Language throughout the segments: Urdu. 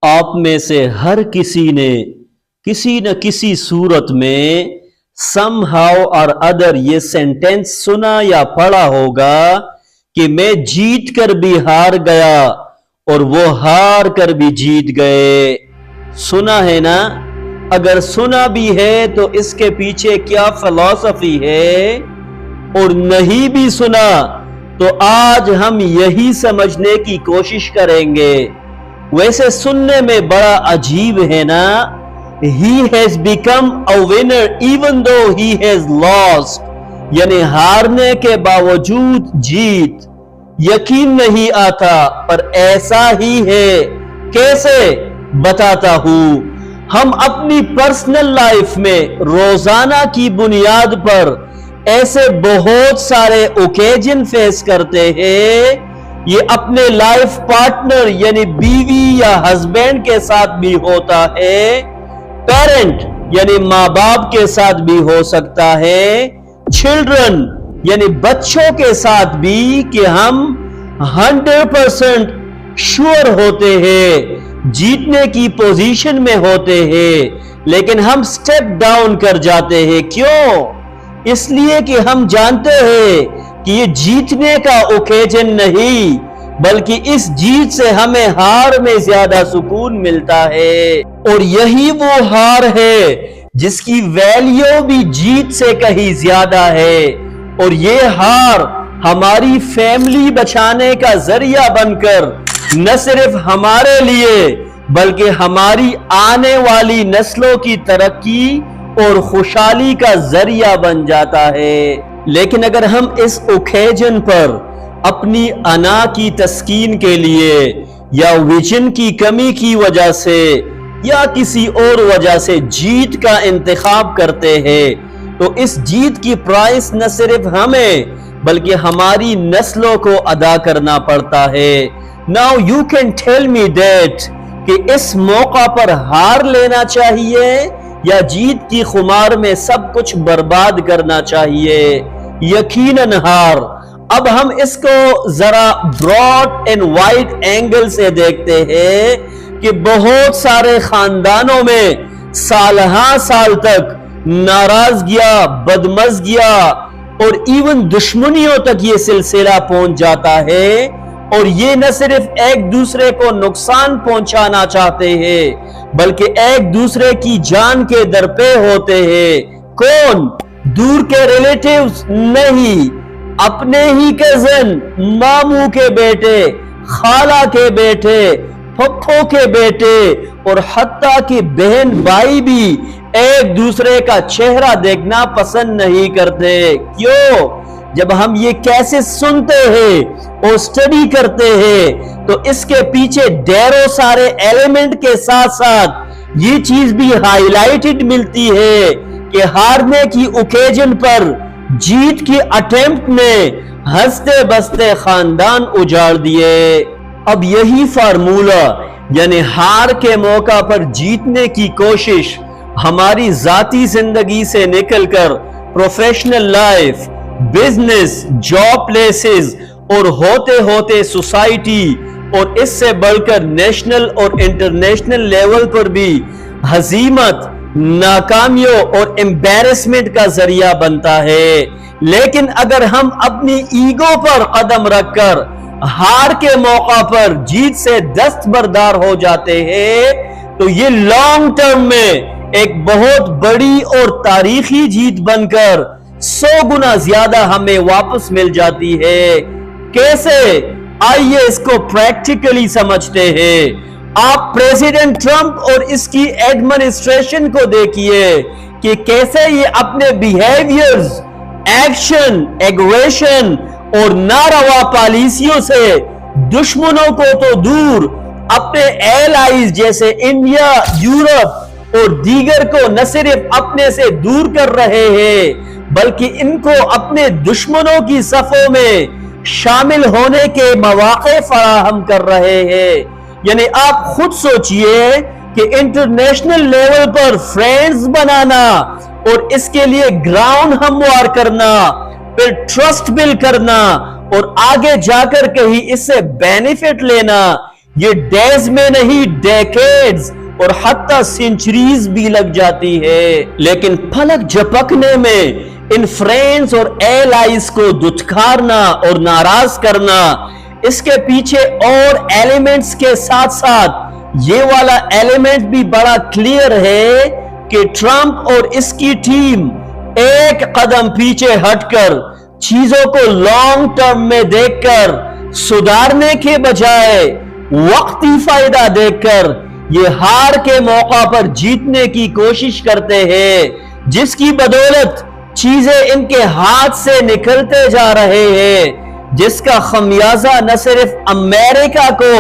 آپ میں سے ہر کسی نے کسی نہ کسی صورت میں somehow or other یہ سینٹینس سنا یا پڑھا ہوگا کہ میں جیت کر بھی ہار گیا اور وہ ہار کر بھی جیت گئے. سنا ہے نا؟ اگر سنا بھی ہے تو اس کے پیچھے کیا فلسفی ہے، اور نہیں بھی سنا تو آج ہم یہی سمجھنے کی کوشش کریں گے. ویسے سننے میں بڑا عجیب ہے نا. He has become a winner even though he has lost. یعنی ہارنے کے باوجود جیت. یقین نہیں آتا پر ایسا ہی ہے. کیسے؟ بتاتا ہوں. ہم اپنی پرسنل لائف میں روزانہ کی بنیاد پر ایسے بہت سارے اوکیجن فیس کرتے ہیں. یہ اپنے لائف پارٹنر یعنی بیوی یا ہسبینڈ کے ساتھ بھی ہوتا ہے، پیرنٹ یعنی ماں باپ کے ساتھ بھی ہو سکتا ہے، چلڈرن یعنی بچوں کے ساتھ بھی، کہ ہم 100% شور ہوتے ہیں، جیتنے کی پوزیشن میں ہوتے ہیں، لیکن ہم سٹیپ ڈاؤن کر جاتے ہیں. کیوں؟ اس لیے کہ ہم جانتے ہیں کہ یہ جیتنے کا اوکیجن نہیں، بلکہ اس جیت سے ہمیں ہار میں زیادہ سکون ملتا ہے. اور یہی وہ ہار ہے جس کی ویلیو بھی جیت سے کہیں زیادہ ہے. اور یہ ہار ہماری فیملی بچانے کا ذریعہ بن کر نہ صرف ہمارے لیے بلکہ ہماری آنے والی نسلوں کی ترقی اور خوشحالی کا ذریعہ بن جاتا ہے. لیکن اگر ہم اس اوکیجن پر اپنی انا کی تسکین کے لیے یا ویژن کی کمی کی وجہ سے یا کسی اور وجہ سے جیت کا انتخاب کرتے ہیں تو اس جیت کی پرائس نہ صرف ہمیں بلکہ ہماری نسلوں کو ادا کرنا پڑتا ہے. Now you can tell me that کہ اس موقع پر ہار لینا چاہیے یا جیت کی خمار میں سب کچھ برباد کرنا چاہیے؟ یقیناً ہار. اب ہم اس کو ذرا براڈ اینڈ وائڈ اینگل سے دیکھتے ہیں کہ بہت سارے خاندانوں میں سال ہاں سال تک ناراضگیاں، بدمزگیاں اور ایون دشمنیوں تک یہ سلسلہ پہنچ جاتا ہے. اور یہ نہ صرف ایک دوسرے کو نقصان پہنچانا چاہتے ہیں بلکہ ایک دوسرے کی جان کے درپے ہوتے ہیں. کون؟ دور کے ریلیٹیوز نہیں، اپنے ہی کزن، ماموں کے بیٹے، خالہ کے بیٹے، پھپھو کے بیٹے اور حتیٰ کہ بہن بھائی بھی ایک دوسرے کا چہرہ دیکھنا پسند نہیں کرتے. کیوں؟ جب ہم یہ کیسے سنتے ہیں اور سٹڈی کرتے ہیں تو اس کے پیچھے ڈھیروں سارے ایلیمنٹ کے ساتھ ساتھ یہ چیز بھی ہائی لائٹڈ ملتی ہے کہ ہارنے کی اوکیجن پر جیت کی اٹیمپٹ نے ہنستے بستے خاندان اجاڑ دیے. اب یہی فارمولا یعنی ہار کے موقع پر جیتنے کی کوشش ہماری ذاتی زندگی سے نکل کر professional life, business, job places اور ہوتے ہوتے سوسائٹی اور اس سے بڑھ کر نیشنل اور انٹرنیشنل لیول پر بھی ہزیمت، ناکامیوں اور امبیرسمنٹ کا ذریعہ بنتا ہے. لیکن اگر ہم اپنی ایگو پر قدم رکھ کر ہار کے موقع پر جیت سے دستبردار ہو جاتے ہیں تو یہ لانگ ٹرم میں ایک بہت بڑی اور تاریخی جیت بن کر 100 گنا زیادہ ہمیں واپس مل جاتی ہے. کیسے؟ آئیے اس کو پریکٹیکلی سمجھتے ہیں. آپ پریزیڈنٹ ٹرمپ اور اس کی ایڈمنسٹریشن کو دیکھیے کہ کیسے یہ اپنے بیہیویئرز، ایکشن، ایگریشن اور ناروا پالیسیوں سے دشمنوں کو تو دور، اپنے ایلائز جیسے انڈیا، یورپ اور دیگر کو نہ صرف اپنے سے دور کر رہے ہیں بلکہ ان کو اپنے دشمنوں کی صفوں میں شامل ہونے کے مواقع فراہم کر رہے ہیں. یعنی آپ خود سوچئے کہ انٹرنیشنل لیول پر فرینڈز بنانا اور اس کے لیے گراؤنڈ ہموار کرنا، پھر ٹرسٹ بل کرنا اور آگے جا کر کہیں اس سے بینیفٹ لینا، یہ ڈیز میں نہیں ڈیکیڈز اور حتی سینچریز بھی لگ جاتی ہے، لیکن پھلک جھپکنے میں ان فرینڈز اور ایلائز کو دھتکارنا اور ناراض کرنا، اس کے پیچھے اور ایلیمنٹس کے ساتھ ساتھ یہ والا ایلیمنٹ بھی بڑا کلیئر ہے کہ ٹرمپ اور اس کی ٹیم ایک قدم پیچھے ہٹ کر چیزوں کو لانگ ٹرم میں دیکھ کر سدھارنے کے بجائے وقتی فائدہ دیکھ کر یہ ہار کے موقع پر جیتنے کی کوشش کرتے ہیں، جس کی بدولت چیزیں ان کے ہاتھ سے نکلتے جا رہے ہیں، جس کا خمیازہ نہ صرف امریکہ کو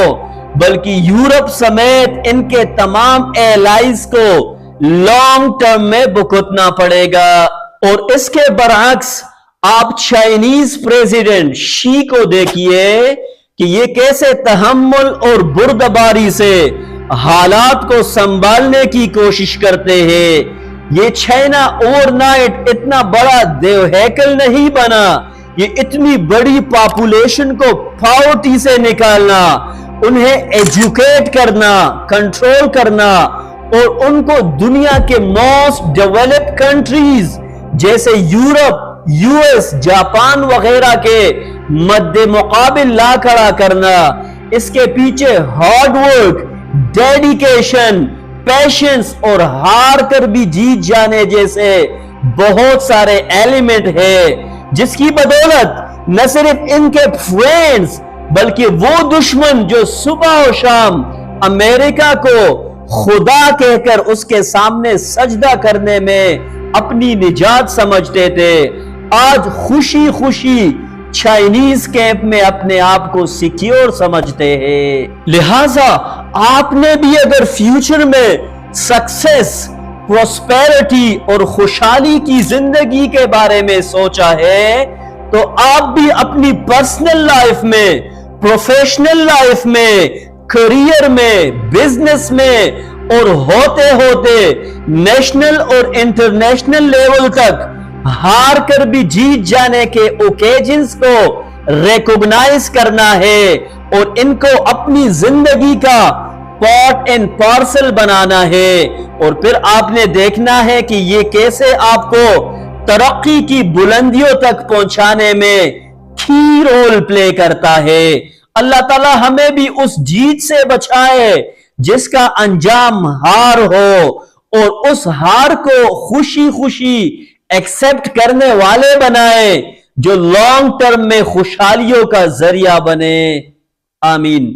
بلکہ یورپ سمیت ان کے تمام ایلائز کو لانگ ٹرم میں بھگتنا پڑے گا۔ اور اس کے برعکس آپ چائنیز پریزیڈنٹ شی کو دیکھیے کہ یہ کیسے تحمل اور بردباری سے حالات کو سنبھالنے کی کوشش کرتے ہیں۔ یہ چائنا اوور نائٹ اتنا بڑا دیو ہیکل نہیں بنا، یہ اتنی بڑی پاپولیشن کو پاورٹی سے نکالنا، انہیں ایجوکیٹ کرنا، کنٹرول کرنا اور ان کو دنیا کے موسٹ ڈیولپڈ کنٹریز جیسے یورپ، یو ایس، جاپان وغیرہ کے مد مقابل لا کھڑا کرنا، اس کے پیچھے ہارڈ ورک، ڈیڈیکیشن، پیشنس اور ہار کر بھی جیت جانے جیسے بہت سارے ایلیمنٹ ہیں، جس کی بدولت نہ صرف ان کے فرینڈز بلکہ وہ دشمن جو صبح و شام امریکہ کو خدا کہہ کر اس کے سامنے سجدہ کرنے میں اپنی نجات سمجھتے تھے، آج خوشی خوشی چائنیز کیمپ میں اپنے آپ کو سیکیور سمجھتے ہیں۔ لہٰذا آپ نے بھی اگر فیوچر میں سکسس، پراسپیرٹی اور خوشحالی کی زندگی کے بارے میں سوچا ہے تو آپ بھی اپنی پرسنل لائف میں، پروفیشنل لائف میں، کریئر میں، بزنس میں اور ہوتے ہوتے نیشنل اور انٹرنیشنل لیول تک ہار کر بھی جیت جانے کے اوکیجنز کو ریکوگنائز کرنا ہے اور ان کو اپنی زندگی کا پارٹ اینڈ پارسل بنانا ہے، اور پھر آپ نے دیکھنا ہے کہ یہ کیسے آپ کو ترقی کی بلندیوں تک پہنچانے میں کی رول پلے کرتا ہے۔ اللہ تعالی ہمیں بھی اس جیت سے بچائے جس کا انجام ہار ہو، اور اس ہار کو خوشی خوشی ایکسپٹ کرنے والے بنائے جو لانگ ٹرم میں خوشحالیوں کا ذریعہ بنے۔ آمین۔